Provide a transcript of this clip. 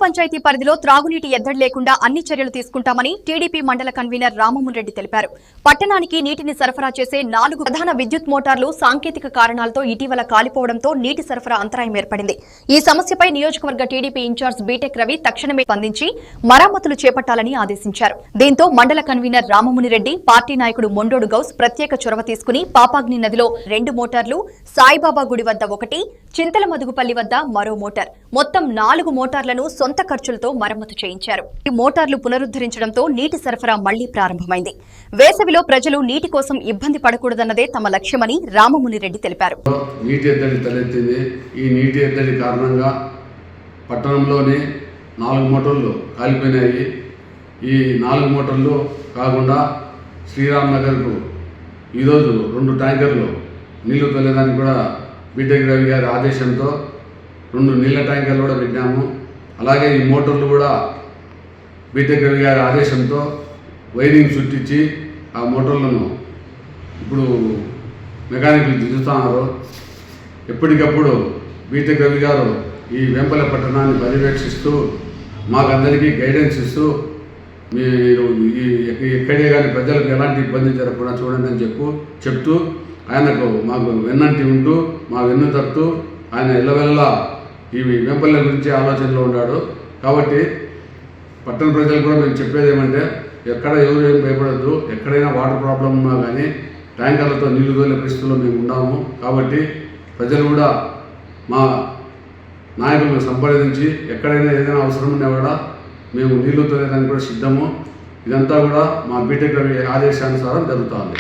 పంచాయతీ పరిధిలో త్రాగునీటి ఎద్దడి లేకుండా అన్ని చర్యలు తీసుకుంటామని టీడీపీ మండల కన్వీనర్ రామమోహన్ రెడ్డి తెలిపారు. పట్టణానికి నీటిని సరఫరా చేసే 4 ప్రధాన విద్యుత్ మోటార్లు సాంకేతిక కారణాలతో ఇటీవల కాలిపోవడంతో నీటి సరఫరా అంతరాయం ఏర్పడింది. ఈ సమస్యపై నియోజకవర్గ టీడీపీ ఇన్ఛార్జ్ బీటెక్ రవి తక్షణమే స్పందించి మరమ్మతులు చేపట్టాలని ఆదేశించారు. దీంతో మండల కన్వీనర్ రామమోహన్ రెడ్డి, పార్టీ నాయకుడు మొండోడు గౌస్ ప్రత్యేక చొరవ తీసుకుని పాపాగ్ని నదిలో 2 మోటార్లు, సాయిబాబా గుడి వద్ద 1, చింతలమదుగుపల్లి వద్ద మరో మోటార్, మొత్తం 4 మోటార్లను సొంత ఖర్చులతో మరమ్మతు చేయించారు. ఈ మోటార్లు పునరుద్ధరించడంతో నీటి సరఫరా మళ్లీ ప్రారంభమైంది. వేసవిలో ప్రజలు నీటి కోసం ఇబ్బంది పడకూడదన్నదే తమ లక్ష్యమని రామమోహన్ రెడ్డి తెలిపారు. నీటి ఎద్దడి తలెత్తింది. ఈ నీటి ఎద్దడి కారణంగా పట్టణంలోని 4 మోటార్లు కాలిపోయినాయి. ఈ 4 మోటార్లు కాకుండా శ్రీరామ్ నగర్కు ఈరోజు 2 ట్యాంకర్లు నీళ్లు తొలేదానికి కూడా బీటెక్ రవి గారి ఆదేశంతో 2 నీళ్ళ ట్యాంకర్లు కూడా పెట్టాము. అలాగే ఈ మోటార్లు కూడా బీటెక్ రవి గారి ఆదేశంతో వైరింగ్ చుట్టించి ఆ మోటార్లను ఇప్పుడు మెకానికల్ దిద్దుతున్నారు. ఎప్పటికప్పుడు బీటెక్ రవి గారు ఈ వేంపల్లె పట్టణాన్ని పర్యవేక్షిస్తూ మాకందరికీ గైడెన్స్ ఇస్తూ మీరు ఎక్కడే కానీ ప్రజలకు ఎలాంటి ఇబ్బంది జరగకుండా చూడండి అని చెప్తూ ఆయనకు మాకు వెన్నంటి ఉంటూ మా వెన్ను తడుతూ ఆయన ఇళ్ళవెల్లా ఈ వేంపల్లె గురించి ఆలోచనలో ఉన్నాడు. కాబట్టి పట్టణ ప్రజలు కూడా మేము చెప్పేది ఏమంటే ఎక్కడ ఎవరు ఏం భయపడద్దు. ఎక్కడైనా వాటర్ ప్రాబ్లం ఉన్నా కానీ ట్యాంకర్లతో నీళ్లు తోలే పరిస్థితుల్లో మేము ఉన్నాము. కాబట్టి ప్రజలు కూడా మా నాయకులను సంప్రదించి ఎక్కడైనా ఏదైనా అవసరం ఉన్నా కూడా మేము నీళ్లు తోలేదానికి కూడా సిద్ధము. ఇదంతా కూడా మా బీటెక్ రవి ఆదేశానుసారం జరుగుతుంది.